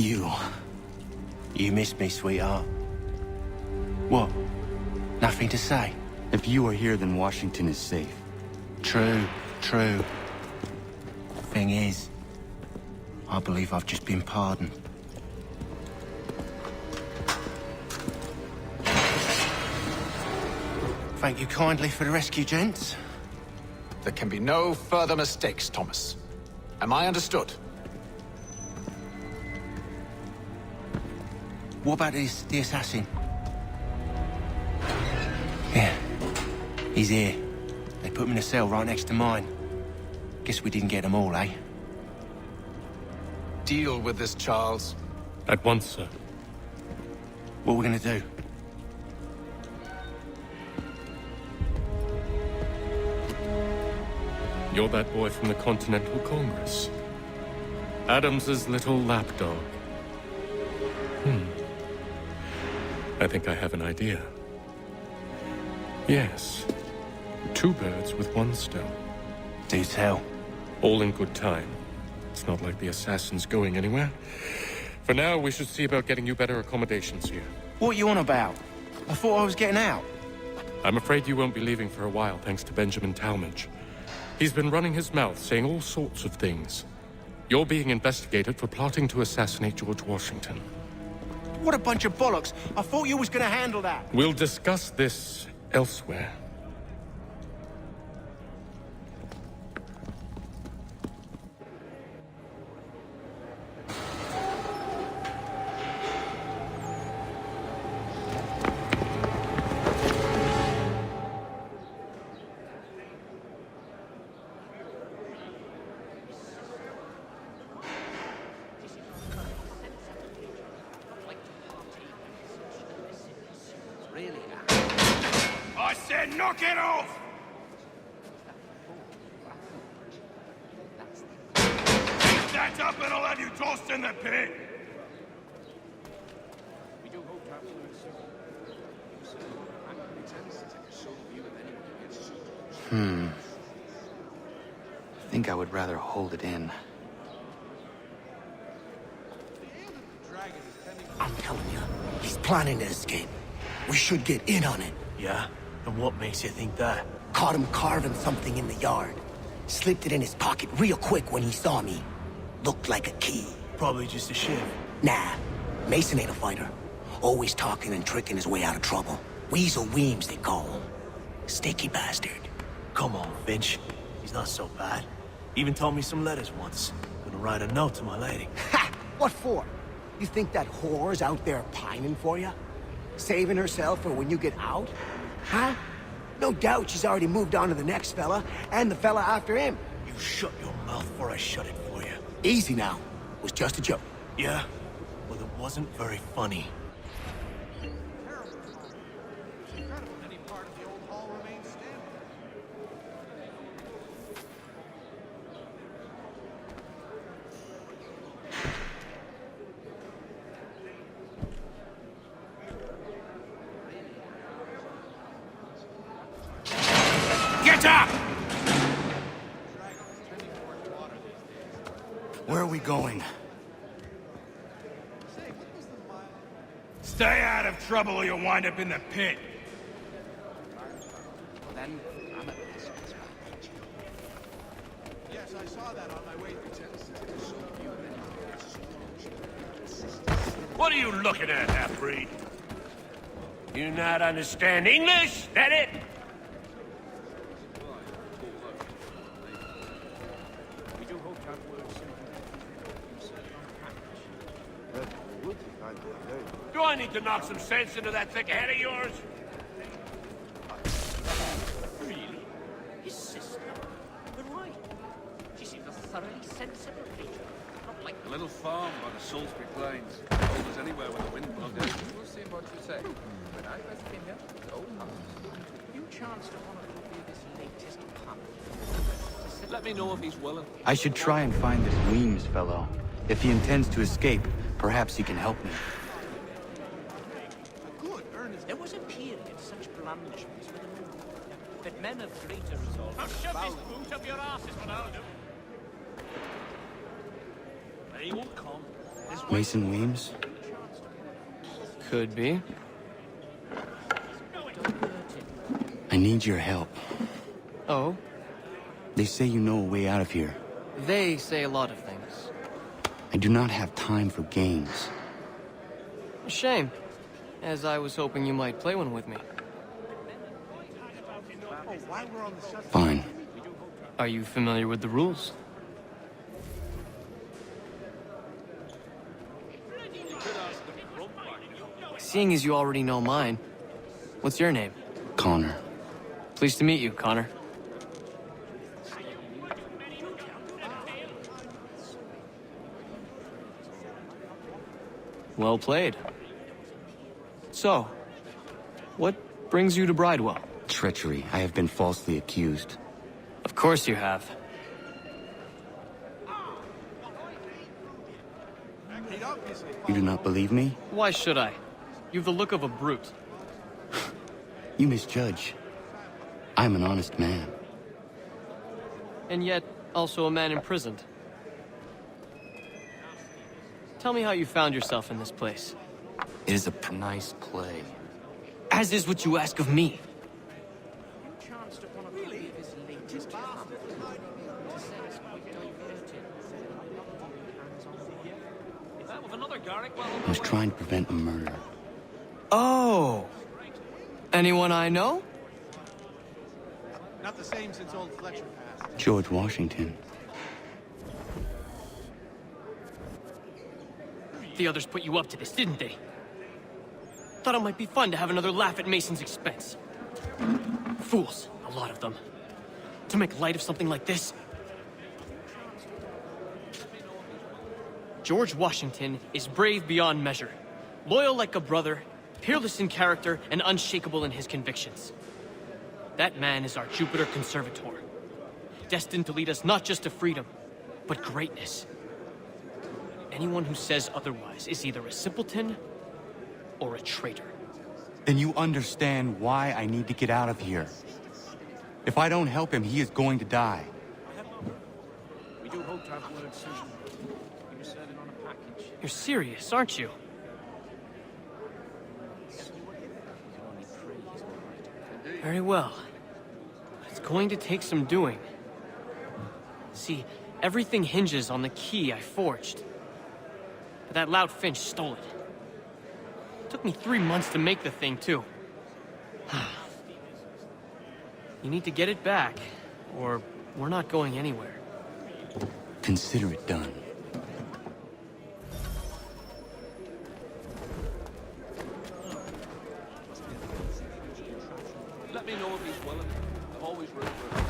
You. You missed me, sweetheart. What? Nothing to say? If you are here, then Washington is safe. True, true. Thing is, I believe I've just been pardoned. Thank you kindly for the rescue, gents. There can be no further mistakes, Thomas. Am I understood? What about the assassin? Yeah, he's here. They put him in a cell right next to mine. Guess we didn't get them all, eh? Deal with this, Charles. At once, sir. What are we gonna do? You're that boy from the Continental Congress. Adams's little lapdog. I think I have an idea. Yes. Two birds with one stone. Do tell. All in good time. It's not like the assassin's going anywhere. For now, we should see about getting you better accommodations here. What are you on about? I thought I was getting out. I'm afraid you won't be leaving for a while, thanks to Benjamin Talmadge. He's been running his mouth, saying all sorts of things. You're being investigated for plotting to assassinate George Washington. What a bunch of bollocks. I thought you was gonna handle that. We'll discuss this elsewhere. I said knock it off! Keep that up and I'll have you tossed in the pit! I think I would rather hold it in. I'm telling you, he's planning to escape. We should get in on it. Yeah? And what makes you think that? Caught him carving something in the yard. Slipped it in his pocket real quick when he saw me. Looked like a key. Probably just a shiv. Nah, Mason ain't a fighter. Always talking and tricking his way out of trouble. Weasel Weems, they call him. Sticky bastard. Come on, Finch. He's not so bad. Even told me some letters once. Gonna write a note to my lady. Ha! What for? You think that whore's out there pining for you? Saving herself for when you get out? Huh? No doubt she's already moved on to the next fella, and the fella after him. You shut your mouth before I shut it for you. Easy now. Was just a joke. Yeah? Well, it wasn't very funny. Get up! Where are we going? Stay out of trouble or you'll wind up in the pit. Yes, I saw that on my way through Tennessee. What are you looking at, half-breed? You not understand English? That it? Do I need to knock some sense into that thick head of yours? Really? His sister? But why? She seems a thoroughly sensible creature. Not like A little farm by the Salisbury Plains. Hold us anywhere where the wind blows in. We'll see what you say. When I first came here, the old house. you chance to want to review this latest pump. Let me know if he's willing. I should try and find this Weems fellow. If he intends to escape, perhaps he can help me. Good, earnest. There was a period such blandishments were the norm. But men of greater resolve... I'll shove this boot up your asses when I'll do. He won't come. Mason Weems? Could be. I need your help. Oh? They say you know a way out of here. They say a lot of things. I do not have time for games. A shame, as I was hoping you might play one with me. Fine. Are you familiar with the rules? Seeing as you already know mine, what's your name? Connor. Pleased to meet you, Connor. Well played. So, what brings you to Bridewell? Treachery. I have been falsely accused. Of course you have. You do not believe me? Why should I? You've the look of a brute. You misjudge. I'm an honest man. And yet, also a man imprisoned. Tell me how you found yourself in this place. It is a nice play. As is what you ask of me. I was trying to prevent a murder. Oh! Anyone I know? Not the same since old Fletcher passed. George Washington. The others put you up to this, didn't they? Thought it might be fun to have another laugh at Mason's expense. Fools, a lot of them. To make light of something like this. George Washington is brave beyond measure, loyal like a brother, peerless in character, and unshakable in his convictions. That man is our Jupiter Conservator, destined to lead us not just to freedom, but greatness. Anyone who says otherwise is either a simpleton or a traitor. Then you understand why I need to get out of here. If I don't help him, he is going to die. We do hope to have word soon. He was serving on a package. You're serious, aren't you? Very well. It's going to take some doing. See, everything hinges on the key I forged. But that loud Finch stole it. Took me 3 months to make the thing, too. You need to get it back, or we're not going anywhere. Consider it done. Let me know if he's willing. I've always room for him.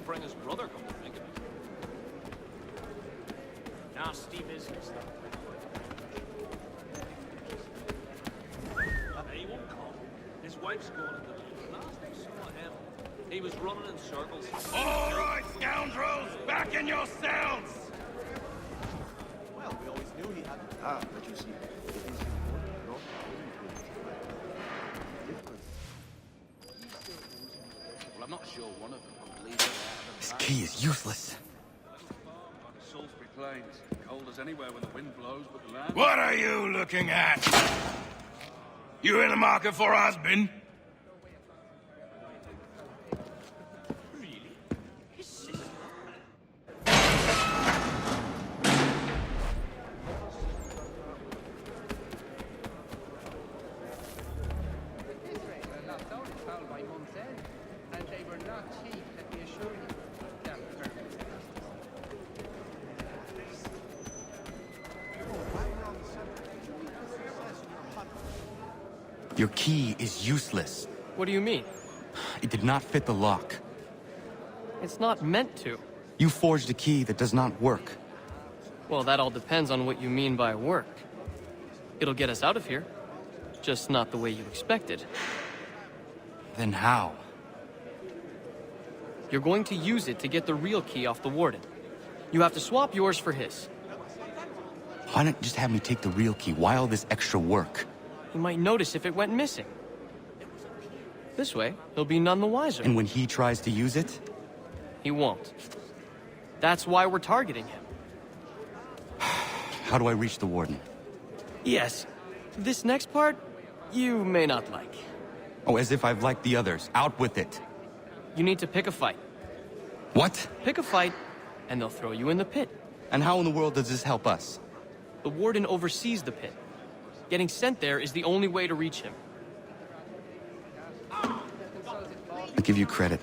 Bring his brother, come to think of it. Nasty business, though. He won't come. His wife's going into the last I saw him. He was running in circles. All right, scoundrels, back in your cells! Well, we always knew he had. But you see, well, I'm not sure one of them could leave it out. This key is useless. Salisbury Plains, cold as anywhere when the wind blows, but the land. What are you looking at? You in the market for a husband? Really? His sister? Were not only found by month's end, and they were not cheap, let me assure you. Damn perfect. Your key is useless. What do you mean? It did not fit the lock. It's not meant to. You forged a key that does not work. Well, that all depends on what you mean by work. It'll get us out of here. Just not the way you expected. Then how? You're going to use it to get the real key off the warden. You have to swap yours for his. Why not just have me take the real key? Why all this extra work? He might notice if it went missing. This way, he'll be none the wiser. And when he tries to use it? He won't. That's why we're targeting him. How do I reach the Warden? Yes, this next part, you may not like. Oh, as if I've liked the others. Out with it. You need to pick a fight. What? Pick a fight, and they'll throw you in the pit. And how in the world does this help us? The Warden oversees the pit. Getting sent there is the only way to reach him. I give you credit.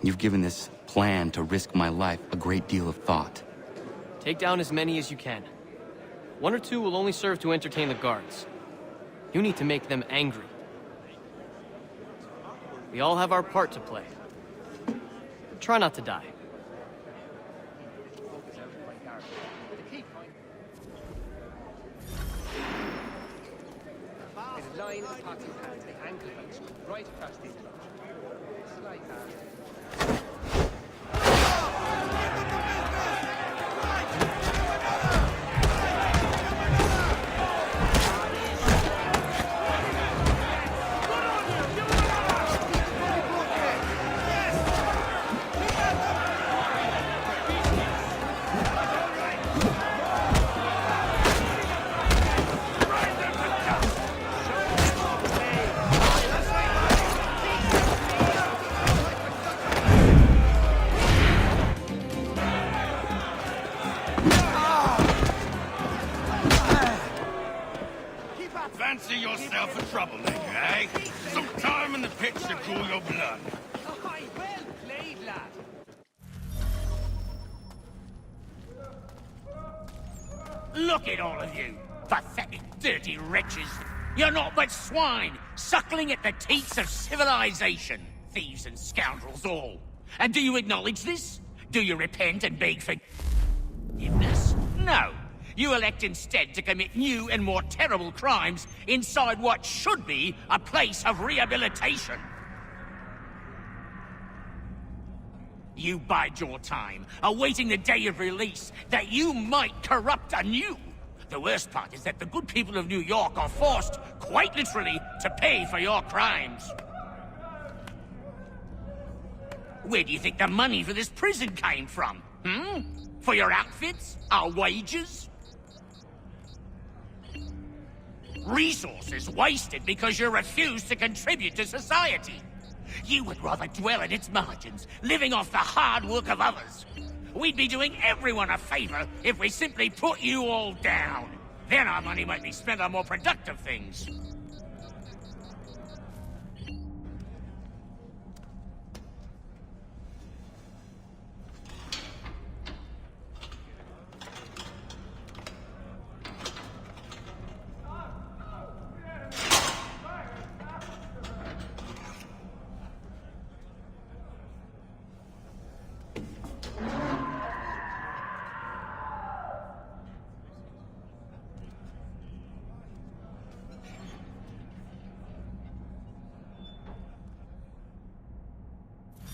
You've given this plan to risk my life a great deal of thought. Take down as many as you can. 1 or 2 will only serve to entertain the guards. You need to make them angry. We all have our part to play. Try not to die. There's a line in the Partie's hands, the ankle bunch, right across the enclosure. It's like Fancy yourself a troublemaker, eh? Some time in the pits to cool your blood. aye, well played, lad. Look at all of you, pathetic, dirty wretches. You're not but swine, suckling at the teats of civilization. Thieves and scoundrels all. And do you acknowledge this? Do you repent and beg forgiveness? No. You elect instead to commit new and more terrible crimes inside what should be a place of rehabilitation. You bide your time, awaiting the day of release, that you might corrupt anew. The worst part is that the good people of New York are forced, quite literally, to pay for your crimes. Where do you think the money for this prison came from? For your outfits? Our wages? Resources wasted because you refuse to contribute to society. You would rather dwell in its margins, living off the hard work of others. We'd be doing everyone a favor if we simply put you all down. Then our money might be spent on more productive things.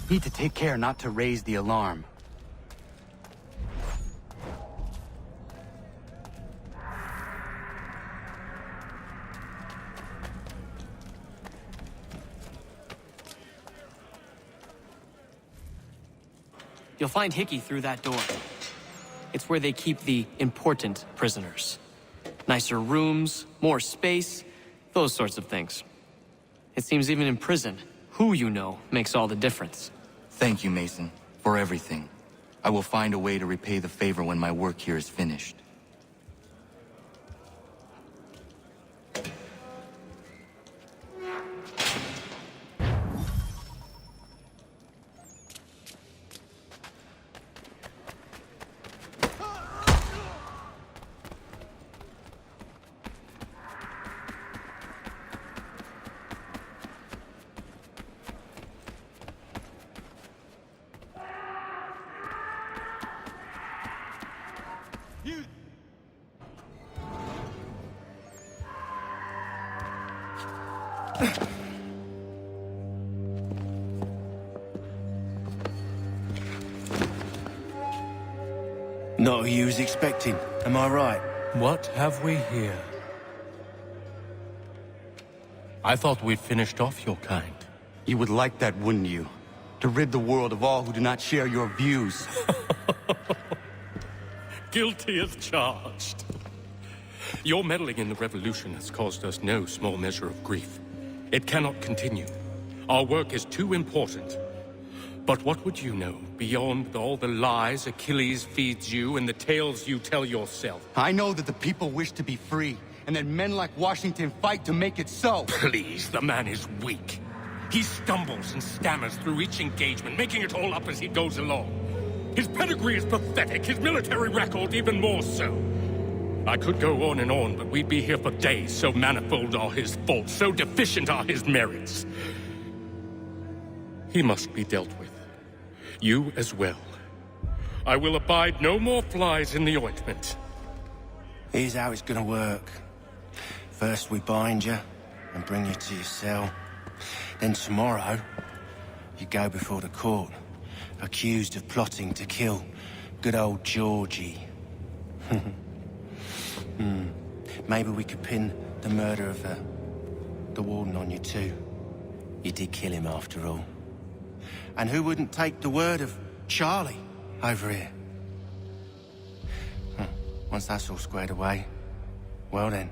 Need to take care not to raise the alarm. You'll find Hickey through that door. It's where they keep the important prisoners. Nicer rooms, more space, those sorts of things. It seems even in prison, who you know makes all the difference. Thank you, Mason, for everything. I will find a way to repay the favor when my work here is finished. Not who you was expecting, am I right? What have we here? I thought we'd finished off your kind. You would like that, wouldn't you? To rid the world of all who do not share your views. Guilty as charged. Your meddling in the revolution has caused us no small measure of grief. It cannot continue. Our work is too important. But what would you know beyond all the lies Achilles feeds you and the tales you tell yourself? I know that the people wish to be free, and that men like Washington fight to make it so. Please, the man is weak. He stumbles and stammers through each engagement, making it all up as he goes along. His pedigree is pathetic, his military record even more so. I could go on and on, but we'd be here for days, so manifold are his faults, so deficient are his merits. He must be dealt with. You as well. I will abide no more flies in the ointment. Here's how it's gonna work. First we bind you and bring you to your cell. Then tomorrow, you go before the court, accused of plotting to kill good old Georgie. Maybe we could pin the murder of the warden on you too. You did kill him after all. And who wouldn't take the word of Charlie over here? Once that's all squared away, well then.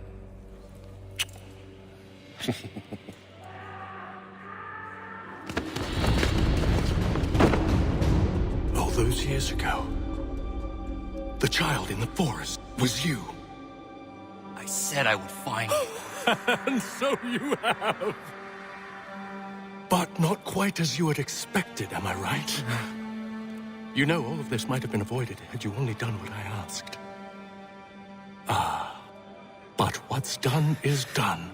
All those years ago, the child in the forest was you. I said I would find you. And so you have. But not quite as you had expected, am I right? You know, all of this might have been avoided had you only done what I asked. But what's done is done.